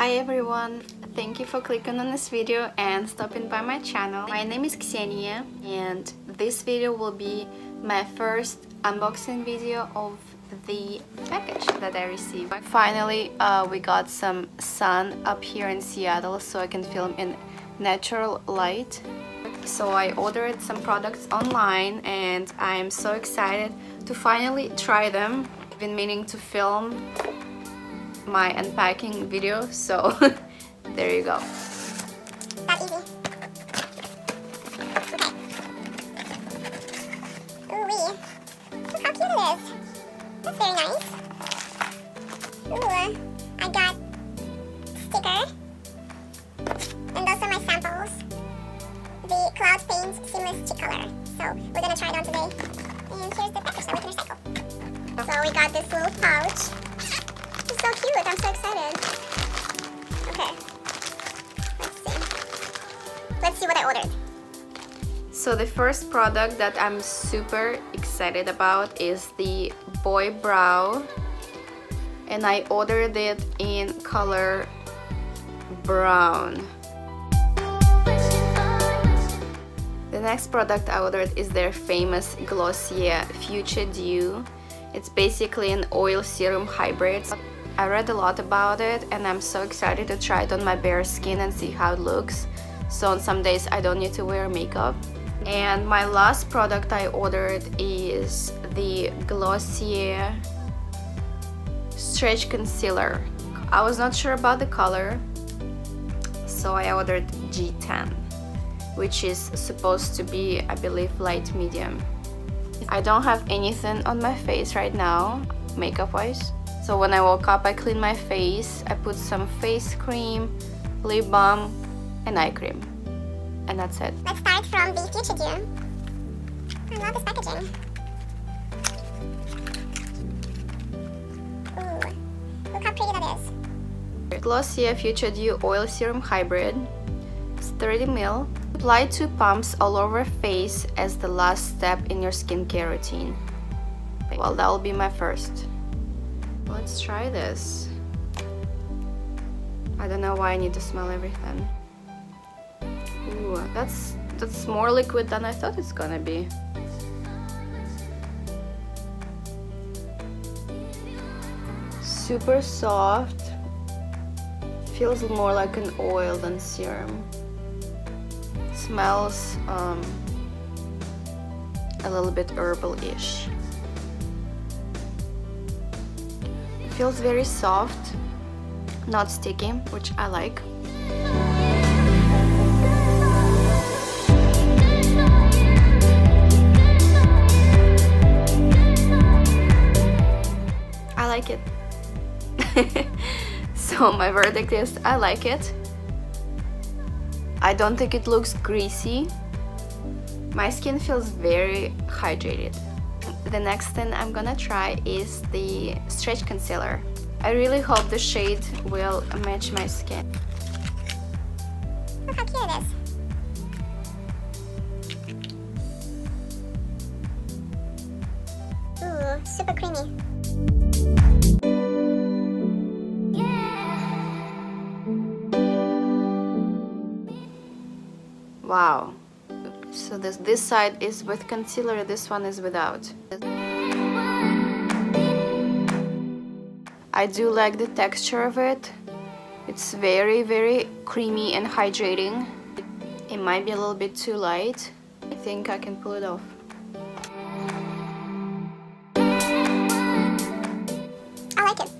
Hi everyone, thank you for clicking on this video and stopping by my channel. My name is Ksenia and this video will be my first unboxing video of the package that I received. Finally, we got some sun up here in Seattle so I can film in natural light. So I ordered some products online and I'm so excited to finally try them. I've been meaning to film my unpacking video, so there you go. That's easy. Okay. Ooh-wee. Look how cute it is. That's very nice. Ooh, I got sticker. And those are my samples. The Cloud Paint Seamless Cheek Color. So we're gonna try it on today. And here's the package that we can recycle. So we got this little pouch. It's so cute, I'm so excited. Okay, let's see what I ordered. So the first product that I'm super excited about is the Boy Brow, and I ordered it in color brown. The next product I ordered is their famous Glossier Future Dew. It's basically an oil serum hybrid. I read a lot about it and I'm so excited to try it on my bare skin and see how it looks. So on some days I don't need to wear makeup. And my last product I ordered is the Glossier Stretch Concealer. I was not sure about the color, so I ordered G10, which is supposed to be, I believe, light medium. I don't have anything on my face right now, makeup wise. So when I woke up, I cleaned my face, I put some face cream, lip balm, and eye cream. And that's it. Let's start from the Future Dew. I love this packaging. Ooh, look how pretty that is. Glossier Future Dew Oil Serum Hybrid. It's 30 ml. Apply 2 pumps all over face as the last step in your skincare routine. Well, that will be my first. Let's try this. I don't know why I need to smell everything. Ooh, that's more liquid than I thought it's gonna be. Super soft. Feels more like an oil than serum. Smells a little bit herbal-ish. Feels very soft, not sticky, which I like. I like it. So my verdict is I like it. I don't think it looks greasy. My skin feels very hydrated. The next thing I'm gonna try is the Stretch Concealer. I really hope the shade will match my skin. Look how cute it is. Ooh, super creamy. Wow. So this side is with concealer, this one is without. I do like the texture of it. It's very, very creamy and hydrating. It might be a little bit too light. I think I can pull it off. I like it.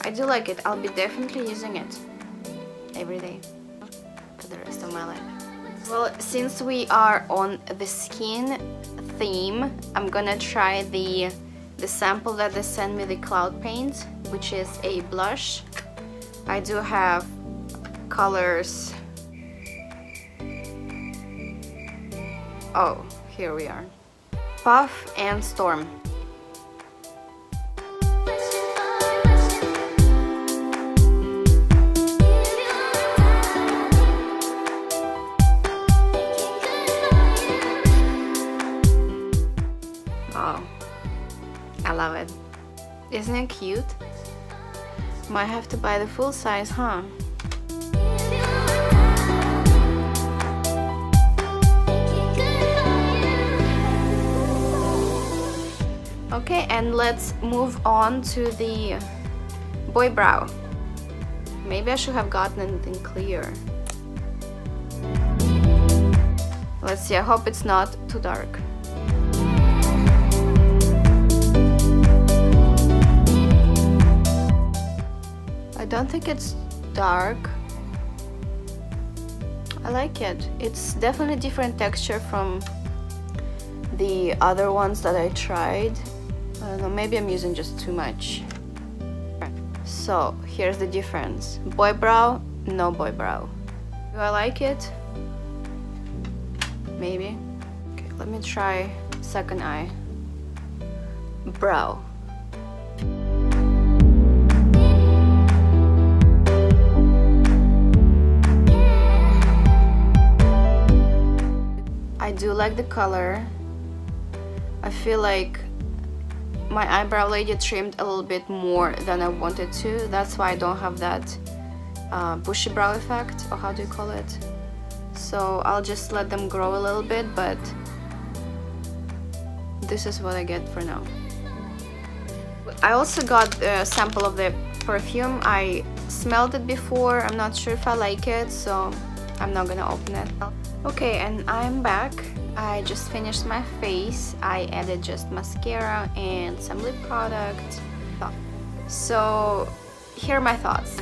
I do like it. I'll be definitely using it every day for the rest of my life. Well, since we are on the skin theme, I'm gonna try the sample that they sent me, the Cloud Paint, which is a blush. I do have colors. Oh, here we are. Puff and Storm. Oh, I love it. Isn't it cute? Might have to buy the full size, huh? Okay, and let's move on to the boy brow. Maybe I should have gotten anything clear. Let's see, I hope it's not too dark. I don't think it's dark. I like it. It's definitely a different texture from the other ones that I tried. I don't know, maybe I'm using just too much. So here's the difference. Boy brow, no boy brow. Do I like it? Maybe. Okay, let me try second eye. Brow. I do like the color. I feel like my eyebrow lady trimmed a little bit more than I wanted to. That's why I don't have that bushy brow effect, or how do you call it? So I'll just let them grow a little bit, but this is what I get for now. I also got a sample of the perfume. I smelled it before. I'm not sure if I like it, so I'm not gonna open it. Okay, and I'm back. I just finished my face. I added just mascara and some lip product. So here are my thoughts.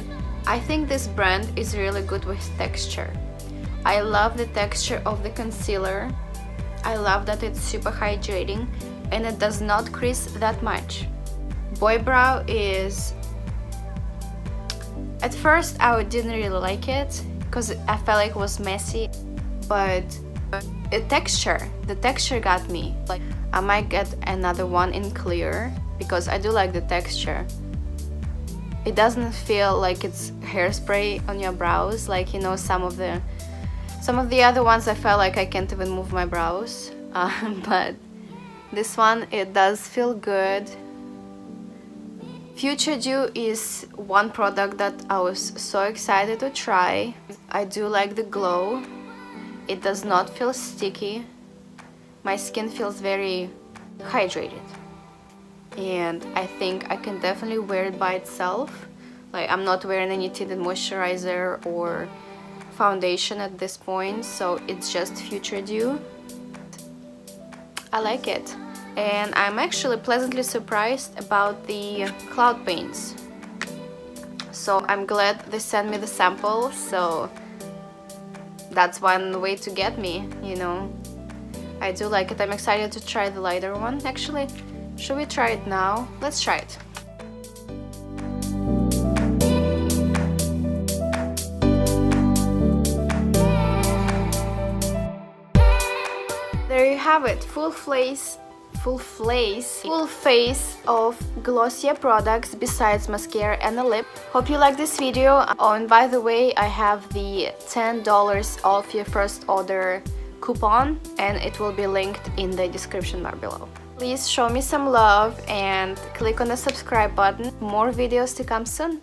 I think this brand is really good with texture. I love the texture of the concealer. I love that it's super hydrating and it does not crease that much. Boy brow is... At first I didn't really like it because I felt like it was messy, but the texture got me. Like, I might get another one in clear because I do like the texture. It doesn't feel like it's hairspray on your brows, like, you know, some of the other ones I felt like I can't even move my brows, but this one, it does feel good. Future Dew is one product that I was so excited to try. I do like the glow. It does not feel sticky. My skin feels very hydrated. And I think I can definitely wear it by itself. Like, I'm not wearing any tinted moisturizer or foundation at this point, so it's just Future Dew. I like it. And I'm actually pleasantly surprised about the cloud paints. So I'm glad they sent me the sample, so that's one way to get me, you know. I do like it. I'm excited to try the lighter one. Actually, should we try it now? Let's try it. There you have it, full face of Glossier products besides mascara and a lip. Hope you like this video. Oh, and by the way, I have the $10 off your first order coupon, and it will be linked in the description bar below. Please show me some love and click on the subscribe button. More videos to come soon.